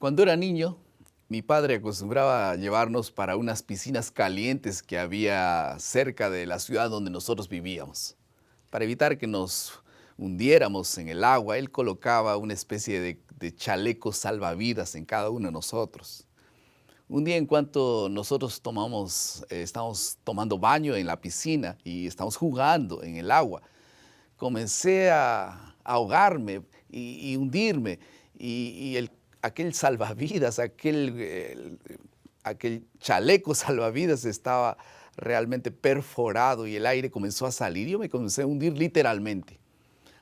Cuando era niño, mi padre acostumbraba a llevarnos para unas piscinas calientes que había cerca de la ciudad donde nosotros vivíamos. Para evitar que nos hundiéramos en el agua, él colocaba una especie de chalecos salvavidas en cada uno de nosotros. Un día en cuanto nosotros estábamos tomando baño en la piscina y estamos jugando en el agua, comencé a ahogarme y hundirme y aquel salvavidas, aquel chaleco salvavidas estaba realmente perforado y el aire comenzó a salir. Yo me comencé a hundir literalmente.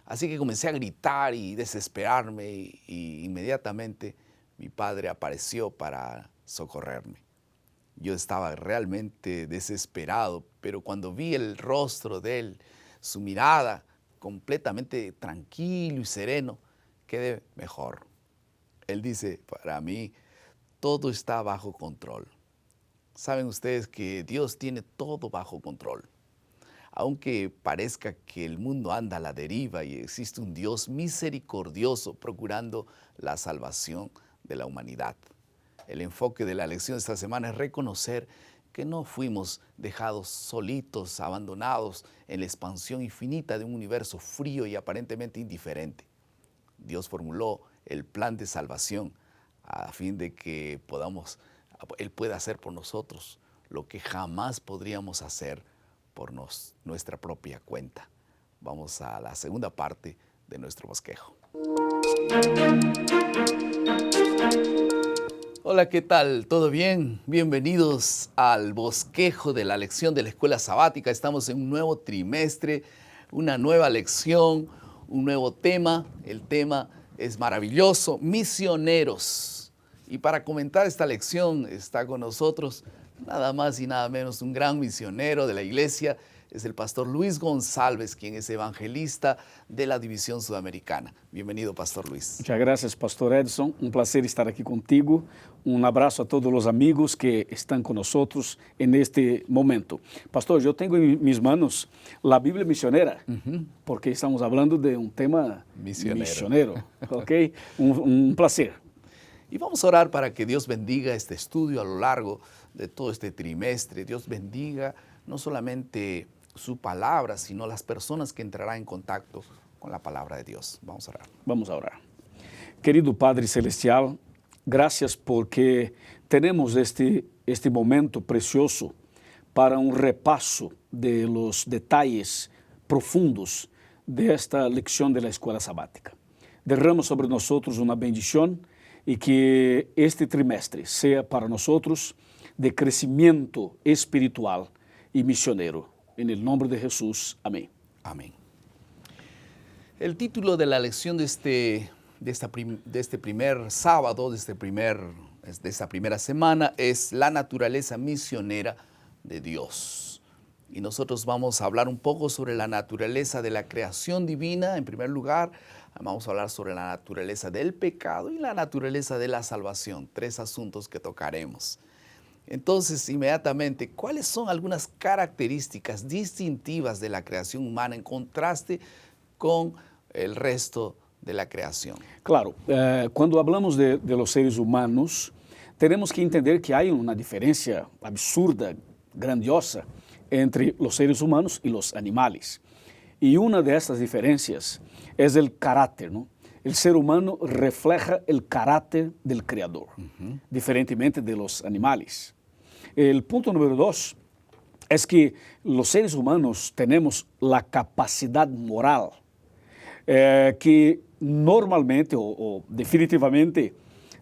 Así que comencé a gritar y desesperarme y inmediatamente mi padre apareció para socorrerme. Yo estaba realmente desesperado, pero cuando vi el rostro de él, su mirada completamente tranquilo y sereno, quedé mejor. Él dice, para mí, todo está bajo control. Saben ustedes que Dios tiene todo bajo control. Aunque parezca que el mundo anda a la deriva y existe un Dios misericordioso procurando la salvación de la humanidad. El enfoque de la lección de esta semana es reconocer que no fuimos dejados solitos, abandonados en la expansión infinita de un universo frío y aparentemente indiferente. Dios formuló el plan de salvación a fin de que Él pueda hacer por nosotros lo que jamás podríamos hacer por nuestra propia cuenta. Vamos a la segunda parte de nuestro bosquejo. Hola, ¿qué tal? ¿Todo bien? Bienvenidos al bosquejo de la lección de la escuela sabática. Estamos en un nuevo trimestre, una nueva lección, un nuevo tema. El tema es maravilloso, misioneros. Y para comentar esta lección está con nosotros nada más y nada menos un gran misionero de la iglesia. Es el pastor Luis González, quien es evangelista de la División Sudamericana. Bienvenido, pastor Luis. Muchas gracias, pastor Edson. Un placer estar aquí contigo. Un abrazo a todos los amigos que están con nosotros en este momento. Pastor, yo tengo en mis manos la Biblia misionera, porque estamos hablando de un tema misionero. ¿Ok? Un placer. Y vamos a orar para que Dios bendiga este estudio a lo largo de todo este trimestre. Dios bendiga no solamente su palabra, sino las personas que entrarán en contacto con la palabra de Dios. Vamos a orar. Vamos a orar. Querido Padre Celestial, gracias porque tenemos este momento precioso para un repaso de los detalles profundos de esta lección de la escuela sabática. Derrama sobre nosotros una bendición y que este trimestre sea para nosotros de crecimiento espiritual y misionero. En el nombre de Jesús. Amén. Amén. El título de la lección de este primer sábado, de esta primera semana, es La naturaleza misionera de Dios. Y nosotros vamos a hablar un poco sobre la naturaleza de la creación divina, en primer lugar. Vamos a hablar sobre la naturaleza del pecado y la naturaleza de la salvación. 3 asuntos que tocaremos. Entonces, inmediatamente, ¿cuáles son algunas características distintivas de la creación humana en contraste con el resto de la creación? Claro, cuando hablamos de los seres humanos, tenemos que entender que hay una diferencia absurda, grandiosa, entre los seres humanos y los animales. Y una de estas diferencias es el carácter, ¿no? El ser humano refleja el carácter del Creador, diferentemente de los animales. El punto número 2 es que los seres humanos tenemos la capacidad moral que normalmente o definitivamente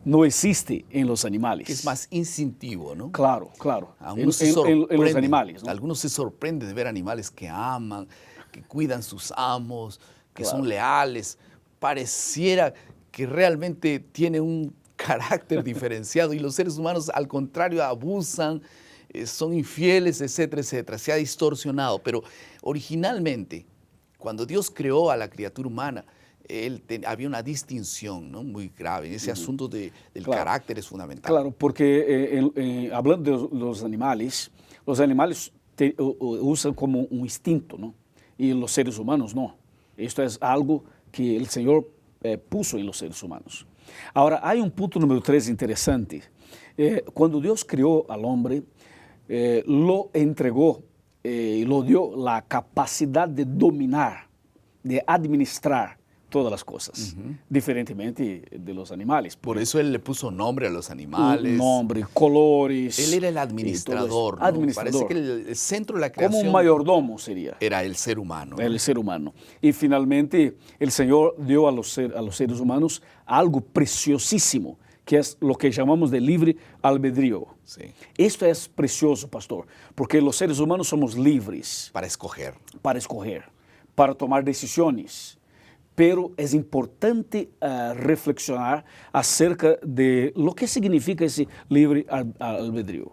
no existe en los animales. Es más instintivo, ¿no? Claro, claro. En los animales, ¿no? Algunos se sorprenden de ver animales que aman, que cuidan sus amos, que son leales. Pareciera que realmente tiene un carácter diferenciado y los seres humanos al contrario abusan, son infieles, etcétera, etcétera. Se ha distorsionado, pero originalmente cuando Dios creó a la criatura humana, había una distinción, ¿no?, muy grave. Ese asunto del carácter es fundamental. Claro, porque hablando de los animales usan como un instinto, ¿no? Y los seres humanos no. Esto es algo que el Señor puso en los seres humanos. Ahora, hay un punto número 3 interesante. Cuando Dios creó al hombre, lo entregó y lo dio la capacidad de dominar, de administrar todas las cosas, diferentemente de los animales. Por eso él le puso nombre a los animales. Nombre, colores. Él era el administrador, ¿no? Administrador. Parece que el centro de la Como creación un mayordomo sería. era el ser humano, ¿no? El ser humano. Y finalmente el Señor dio a los seres humanos algo preciosísimo, que es lo que llamamos de libre albedrío. Sí. Esto es precioso, pastor, porque los seres humanos somos libres Para escoger. para tomar decisiones. Pero es importante reflexionar acerca de lo que significa ese libre albedrío.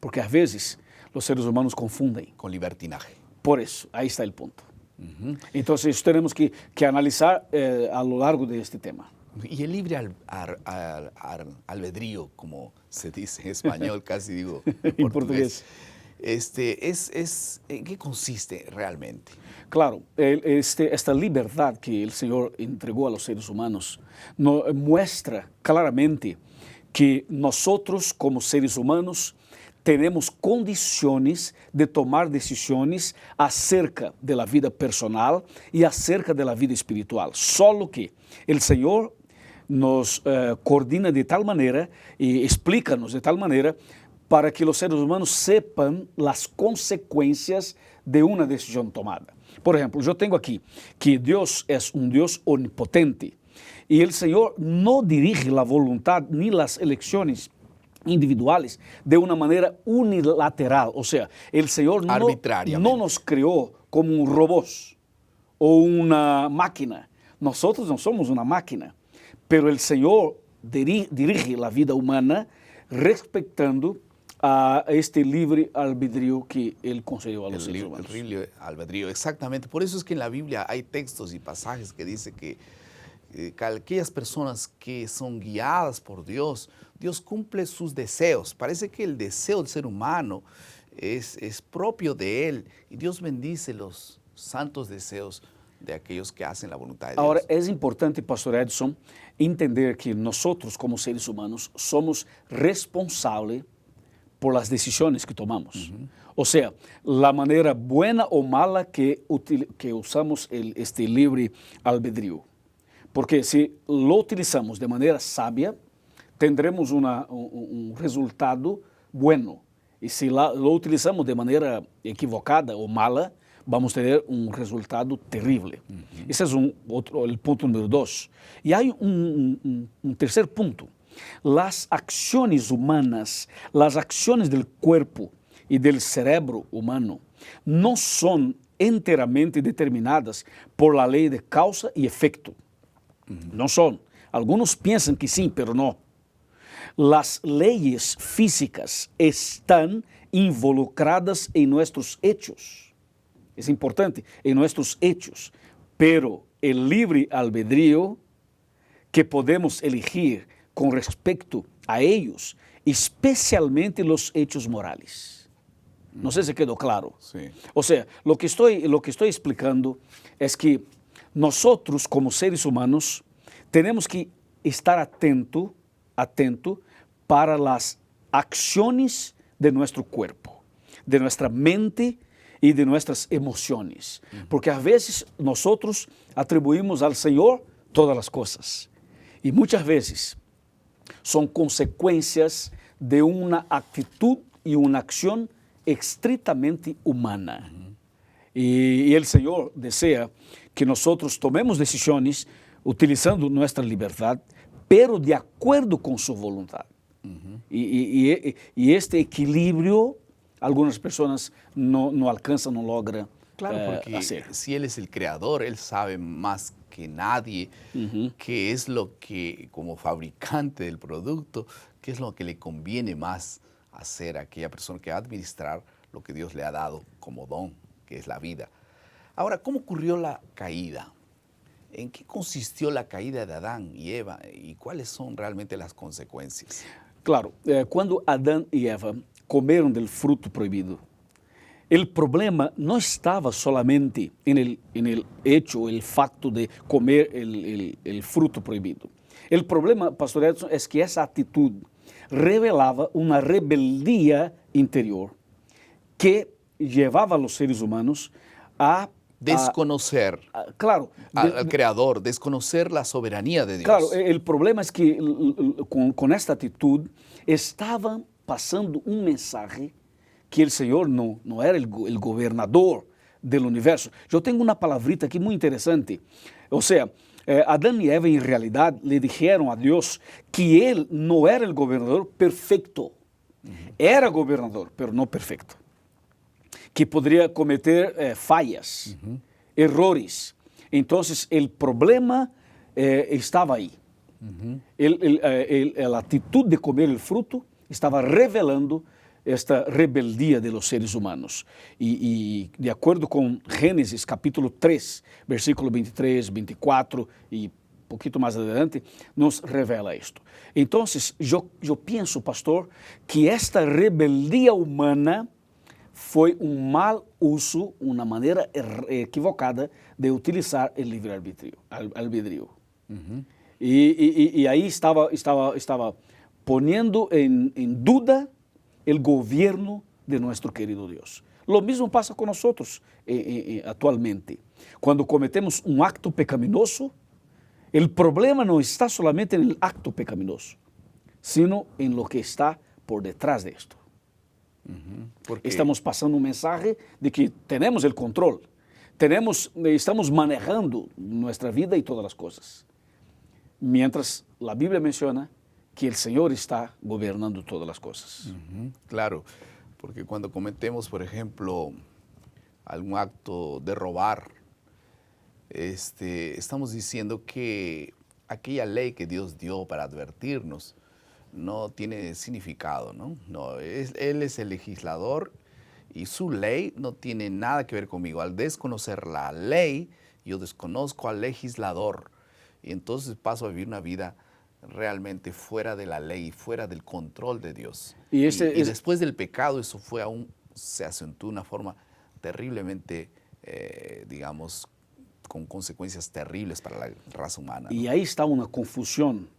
Porque a veces los seres humanos confunden. Con libertinaje. Por eso, ahí está el punto. Entonces tenemos que analizar a lo largo de este tema. Y el libre albedrío, como se dice en español, casi digo en portugués. ¿En qué consiste realmente? Claro, esta libertad que el Señor entregó a los seres humanos nos muestra claramente que nosotros como seres humanos tenemos condiciones de tomar decisiones acerca de la vida personal y acerca de la vida espiritual. Solo que el Señor nos coordina de tal manera y explícanos de tal manera para que los seres humanos sepan las consecuencias de una decisión tomada. Por ejemplo, yo tengo aquí que Dios es un Dios omnipotente y el Señor no dirige la voluntad ni las elecciones individuales de una manera unilateral. O sea, el Señor no nos creó como un robot o una máquina. Nosotros no somos una máquina, pero el Señor dirige la vida humana respetando a este libre albedrío que Él concedió a los seres humanos. El libre albedrío, exactamente. Por eso es que en la Biblia hay textos y pasajes que dice que aquellas personas que son guiadas por Dios, Dios cumple sus deseos. Parece que el deseo del ser humano es propio de Él y Dios bendice los santos deseos de aquellos que hacen la voluntad de Dios. Ahora, es importante, Pastor Edson, entender que nosotros como seres humanos somos responsables por las decisiones que tomamos. O sea, la manera buena o mala que usamos este libre albedrío. Porque si lo utilizamos de manera sabia, tendremos un resultado bueno. Y si lo utilizamos de manera equivocada o mala, vamos a tener un resultado terrible. Ese es el punto número 2. Y hay un tercer punto. Las acciones humanas, las acciones del cuerpo y del cerebro humano no son enteramente determinadas por la ley de causa y efecto. No son. Algunos piensan que sí, pero no. Las leyes físicas están involucradas en nuestros hechos. Es importante, en nuestros hechos. Pero el libre albedrío que podemos elegir con respecto a ellos, especialmente los hechos morales. No sé si quedó claro. Sí. O sea, lo que estoy explicando es que nosotros como seres humanos tenemos que estar atento para las acciones de nuestro cuerpo, de nuestra mente y de nuestras emociones. Porque a veces nosotros atribuimos al Señor todas las cosas. Y muchas veces son consecuencias de una actitud y una acción estrictamente humana. Y el Señor desea que nosotros tomemos decisiones utilizando nuestra libertad, pero de acuerdo con su voluntad. Y este equilibrio, algunas personas no alcanzan, no logran porque hacer. Si Él es el creador, Él sabe más que nadie qué es lo que, como fabricante del producto, qué es lo que le conviene más hacer a aquella persona que va a administrar lo que Dios le ha dado como don, que es la vida. Ahora, ¿cómo ocurrió la caída? ¿En qué consistió la caída de Adán y Eva y cuáles son realmente las consecuencias? Claro, cuando Adán y Eva comieron del fruto prohibido, el problema no estaba solamente en el hecho, el facto de comer el fruto prohibido, El problema, Pastor Edson, es que esa actitud revelaba una rebeldía interior que llevaba a los seres humanos a Desconocer claro, al Creador, desconocer la soberanía de Dios. claro, el problema es que con esta actitud estaban pasando un mensaje que el Señor no era el gobernador del universo. Yo tengo una palabrita aquí muy interesante. O sea, Adán y Eva en realidad le dijeron a Dios que Él no era el gobernador perfecto. Era gobernador, pero no perfecto. Que podría cometer fallas, errores. Entonces, el problema estaba ahí. La actitud de comer el fruto estaba revelando esta rebeldía de los seres humanos. Y de acuerdo con Génesis capítulo 3, versículo 23, 24 y poquito más adelante, nos revela esto. Entonces, yo pienso, pastor, que esta rebeldía humana foi um mal uso, uma maneira equivocada de utilizar o livre-arbítrio. E aí estava poniendo em dúvida o governo de nosso querido Deus. Lo mesmo passa com nós atualmente. Quando cometemos um acto pecaminoso, o problema não está solamente no acto pecaminoso, sino em lo que está por detrás de esto. Estamos passando um mensagem de que temos o controle, estamos manejando nossa vida e todas as coisas, mientras a Bíblia menciona que o Senhor está governando todas as coisas. Claro, porque cuando cometemos, por ejemplo, algún acto de robar, estamos diciendo que aquella ley que Dios dio para advertirnos no tiene significado, ¿no? Él es el legislador y su ley no tiene nada que ver conmigo. Al desconocer la ley, yo desconozco al legislador y entonces paso a vivir una vida realmente fuera de la ley, fuera del control de Dios. Y después del pecado eso se acentuó de una forma terriblemente, digamos, con consecuencias terribles para la raza humana, ¿no? Y ahí está una confusión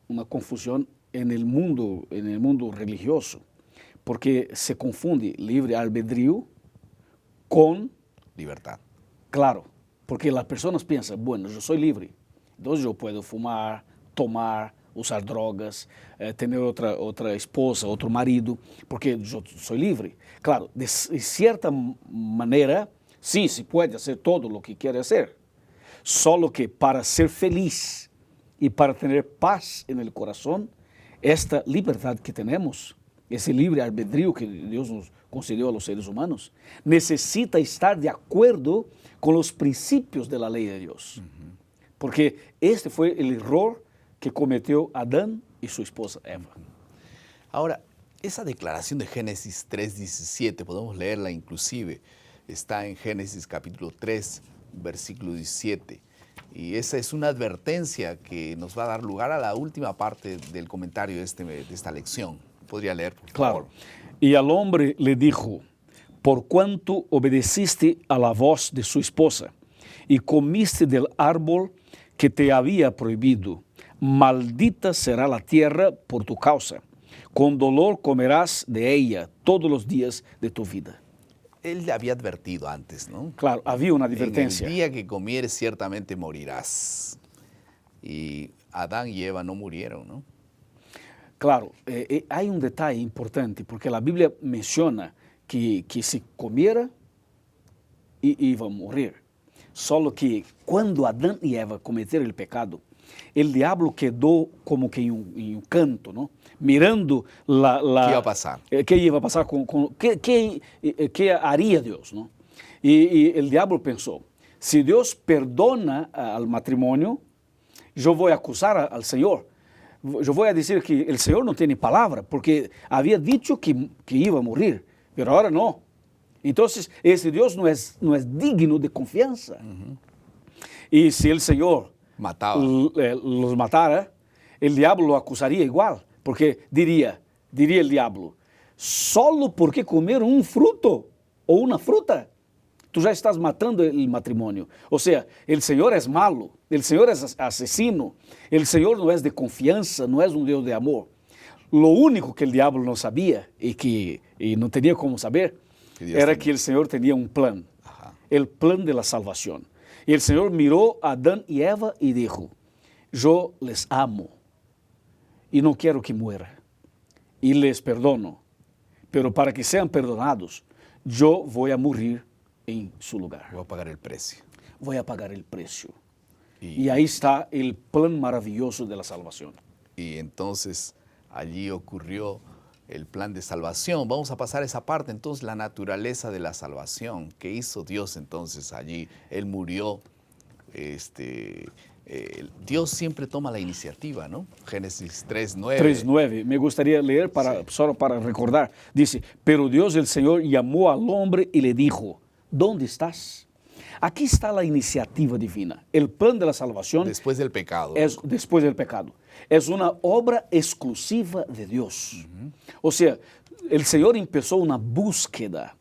en el mundo religioso, porque se confunde libre albedrío con libertad. Claro, porque las personas piensan, bueno, yo soy libre, entonces yo puedo fumar, tomar, usar drogas, tener otra esposa, otro marido, porque yo soy libre. Claro, de cierta manera, sí, se puede hacer todo lo que quiere hacer, solo que para ser feliz y para tener paz en el corazón, esta libertad que tenemos, ese libre albedrío que Dios nos concedió a los seres humanos, necesita estar de acuerdo con los principios de la ley de Dios. Porque este fue el error que cometió Adán y su esposa Eva. Ahora, esa declaración de Génesis 3:17, podemos leerla inclusive, está en Génesis capítulo 3, versículo 17. Y esa es una advertencia que nos va a dar lugar a la última parte del comentario de esta lección. ¿Podría leer, por favor? Claro. Y al hombre le dijo, por cuanto obedeciste a la voz de su esposa y comiste del árbol que te había prohibido, maldita será la tierra por tu causa. Con dolor comerás de ella todos los días de tu vida. Él le había advertido antes, ¿no? Claro, había una advertencia. En el día que comieres ciertamente morirás. Y Adán y Eva no murieron, ¿no? Claro, hay un detalle importante, porque la Biblia menciona que si comiera, iba a morir. Solo que cuando Adán y Eva cometieron el pecado, el diablo quedó como que en un canto, ¿no? Mirando ¿Qué iba a pasar? ¿Qué iba a pasar? ¿Qué haría Dios, ¿no? Y el diablo pensó, si Dios perdona al matrimonio, yo voy a acusar al Señor. Yo voy a decir que el Señor no tiene palabra, porque había dicho que iba a morir, pero ahora no. Entonces, ese Dios no es digno de confianza. Y si el Señor los matara, el diablo lo acusaría igual, porque diría el diablo, solo porque comeram un fruto o una fruta, tú ya estás matando el matrimonio. O sea, el Señor es malo, el Señor es asesino, el Señor no es de confianza, no es un Dios de amor. Lo único que el diablo no sabía y no tenía cómo saber era que el Señor tenía un plan, el plan de la salvación. Y el Señor miró a Adán y Eva y dijo, yo les amo y no quiero que mueran y les perdono, pero para que sean perdonados, yo voy a morir en su lugar. Voy a pagar el precio. Voy a pagar el precio. Y ahí está el plan maravilloso de la salvación. Y entonces allí ocurrió el plan de salvación. Vamos a pasar esa parte, entonces, la naturaleza de la salvación. ¿Qué hizo Dios entonces allí? Él murió. Dios siempre toma la iniciativa, ¿no? Génesis 3:9. 3:9. Me gustaría leer solo para recordar. Dice, pero Dios el Señor llamó al hombre y le dijo, ¿dónde estás? Aquí está la iniciativa divina. El plan de la salvación. Después del pecado. Es después del pecado. Es una obra exclusiva de Dios. O sea, el Señor empezó una búsqueda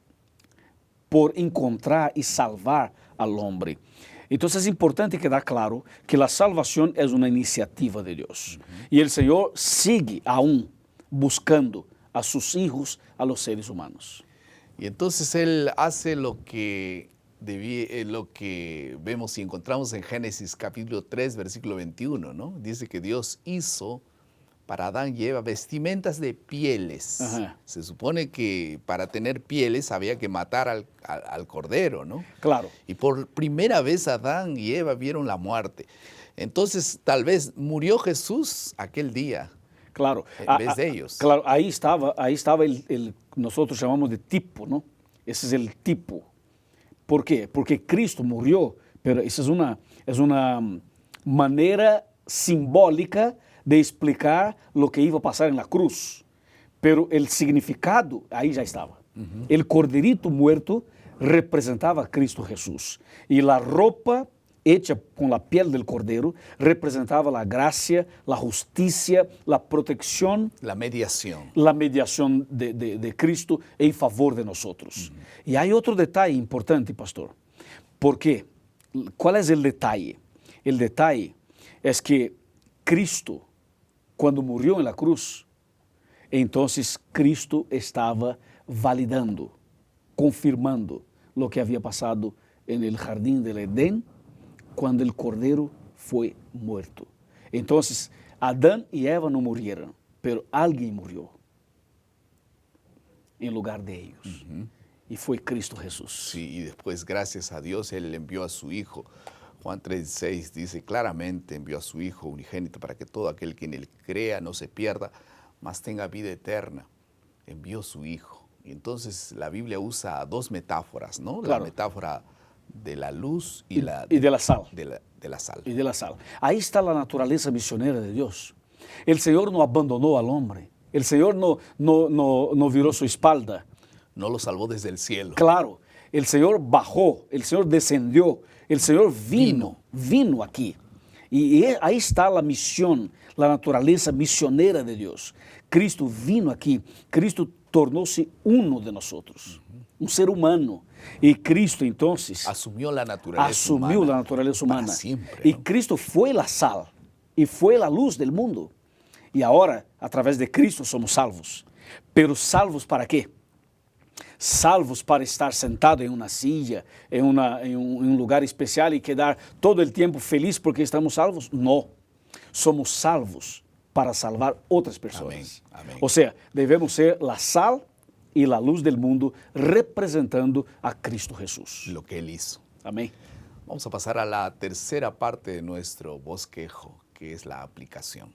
por encontrar y salvar al hombre. Entonces es importante quedar claro que la salvación es una iniciativa de Dios. Y el Señor sigue aún buscando a sus hijos, a los seres humanos. Y entonces Él hace lo que vemos y encontramos en Génesis capítulo 3, versículo 21, ¿no? Dice que Dios hizo para Adán y Eva vestimentas de pieles. Ajá. Se supone que para tener pieles había que matar al cordero, ¿no? Claro. Y por primera vez Adán y Eva vieron la muerte. Entonces tal vez murió Jesús aquel día. Claro. En vez de ellos. Claro, ahí estaba nosotros llamamos de tipo, ¿no? Ese es el tipo. ¿Por qué? Porque Cristo murió, pero esa es una manera simbólica de explicar lo que iba a pasar en la cruz. Pero el significado ahí ya estaba. El corderito muerto representaba a Cristo Jesús. Y la ropa hecha con la piel del cordero representaba la gracia, la justicia, la protección. La mediación. La mediación de Cristo en favor de nosotros. Y hay otro detalle importante, pastor. ¿Por qué? ¿Cuál es el detalle? El detalle es que Cristo, cuando murió en la cruz, entonces Cristo estaba validando, confirmando lo que había pasado en el jardín del Edén cuando el cordero fue muerto. Entonces, Adán y Eva no murieron, pero alguien murió en lugar de ellos. Y fue Cristo Jesús. Sí, y después, gracias a Dios, Él envió a su Hijo. Juan 3:6 dice claramente, envió a su Hijo unigénito para que todo aquel que en Él crea no se pierda, mas tenga vida eterna. Envió su Hijo. Y entonces la Biblia usa dos metáforas, ¿no? Claro. La metáfora de la luz y de la sal. De la sal. Y de la sal. Ahí está la naturaleza misionera de Dios. El Señor no abandonó al hombre. El Señor no viró su espalda. No lo salvó desde el cielo. Claro, el Señor bajó, el Señor descendió, el Señor vino aquí. Y ahí está la misión, la naturaleza misionera de Dios. Cristo vino aquí, Cristo tornó-se uno de nosotros, un ser humano. Y Cristo entonces asumió la naturaleza humana. Para siempre, ¿no? Y Cristo fue la sal y fue la luz del mundo. Y ahora, a través de Cristo, somos salvos. Pero salvos para qué? Salvos para estar sentado en una silla, en un lugar especial y quedar todo el tiempo feliz porque estamos salvos. No, somos salvos para salvar otras personas. Amén, amén. O sea, debemos ser la sal y la luz del mundo representando a Cristo Jesús. Lo que Él hizo. Amén. Vamos a pasar a la tercera parte de nuestro bosquejo, que es la aplicación.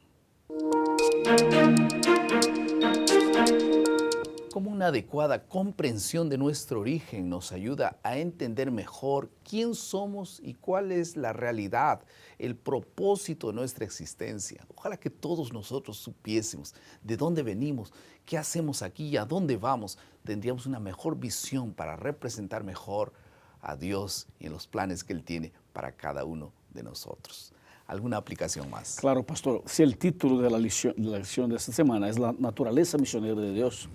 Como una adecuada comprensión de nuestro origen nos ayuda a entender mejor quién somos y cuál es la realidad, el propósito de nuestra existencia. Ojalá que todos nosotros supiésemos de dónde venimos, qué hacemos aquí y a dónde vamos. Tendríamos una mejor visión para representar mejor a Dios y en los planes que Él tiene para cada uno de nosotros. ¿Alguna aplicación más? Claro, pastor. Si el título de la lección de esta semana es la naturaleza misionera de Dios,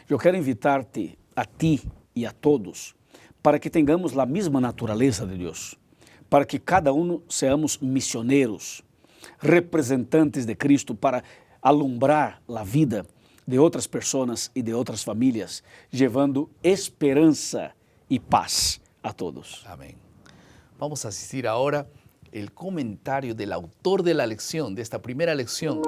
yo quiero invitarte a ti y a todos para que tengamos la misma naturaleza de Dios, para que cada uno seamos misioneros, representantes de Cristo para alumbrar la vida de otras personas y de otras familias, llevando esperanza y paz a todos. Amén. Vamos a asistir ahora el comentario del autor de la lección, de esta primera lección.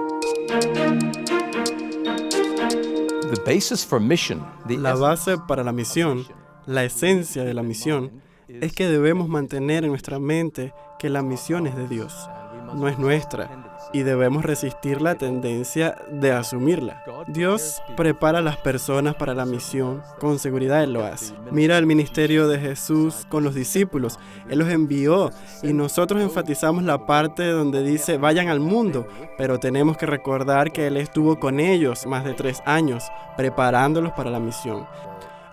The basis for mission, La base para la misión, la esencia de la misión, es que debemos mantener en nuestra mente que la misión es de Dios, no es nuestra, y debemos resistir la tendencia de asumirla. Dios prepara a las personas para la misión, con seguridad Él lo hace. Mira el ministerio de Jesús con los discípulos, Él los envió y nosotros enfatizamos la parte donde dice vayan al mundo, pero tenemos que recordar que Él estuvo con ellos más de 3 años, preparándolos para la misión.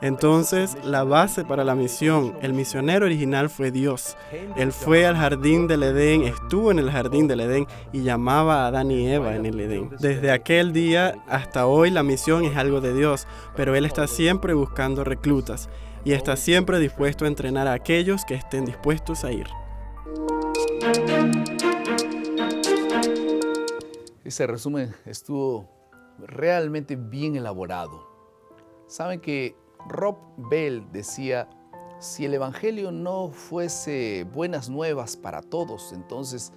Entonces, la base para la misión, el misionero original fue Dios. Él fue al jardín del Edén, estuvo en el jardín del Edén y llamaba a Adán y Eva en el Edén. Desde aquel día hasta hoy la misión es algo de Dios, pero Él está siempre buscando reclutas y está siempre dispuesto a entrenar a aquellos que estén dispuestos a ir. Ese resumen estuvo realmente bien elaborado. Saben que Rob Bell decía, si el Evangelio no fuese buenas nuevas para todos, entonces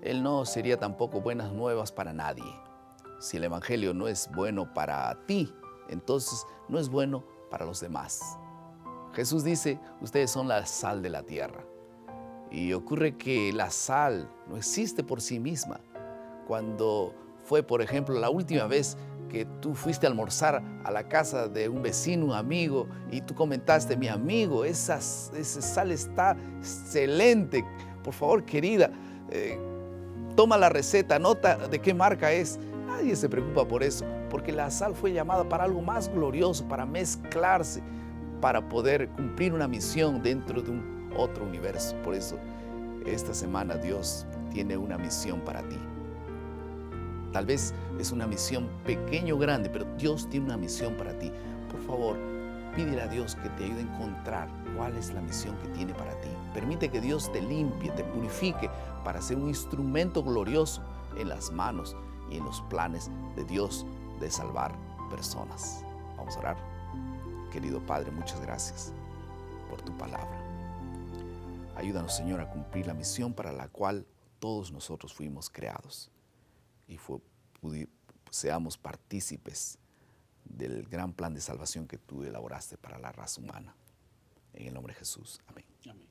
él no sería tampoco buenas nuevas para nadie. Si el Evangelio no es bueno para ti, entonces no es bueno para los demás. Jesús dice, ustedes son la sal de la tierra. Y ocurre que la sal no existe por sí misma. Cuando fue, por ejemplo, la última vez que tú fuiste a almorzar a la casa de un vecino, un amigo, y tú comentaste, mi amigo, esa sal está excelente. Por favor, querida, toma la receta, anota de qué marca es. Nadie se preocupa por eso, porque la sal fue llamada para algo más glorioso, para mezclarse, para poder cumplir una misión dentro de un otro universo. Por eso, esta semana Dios tiene una misión para ti. Tal vez es una misión pequeña o grande, pero Dios tiene una misión para ti. Por favor, pídele a Dios que te ayude a encontrar cuál es la misión que tiene para ti. Permite que Dios te limpie, te purifique para ser un instrumento glorioso en las manos y en los planes de Dios de salvar personas. Vamos a orar. Querido Padre, muchas gracias por tu palabra. Ayúdanos, Señor, a cumplir la misión para la cual todos nosotros fuimos creados y seamos partícipes del gran plan de salvación que tú elaboraste para la raza humana. En el nombre de Jesús. Amén. Amén.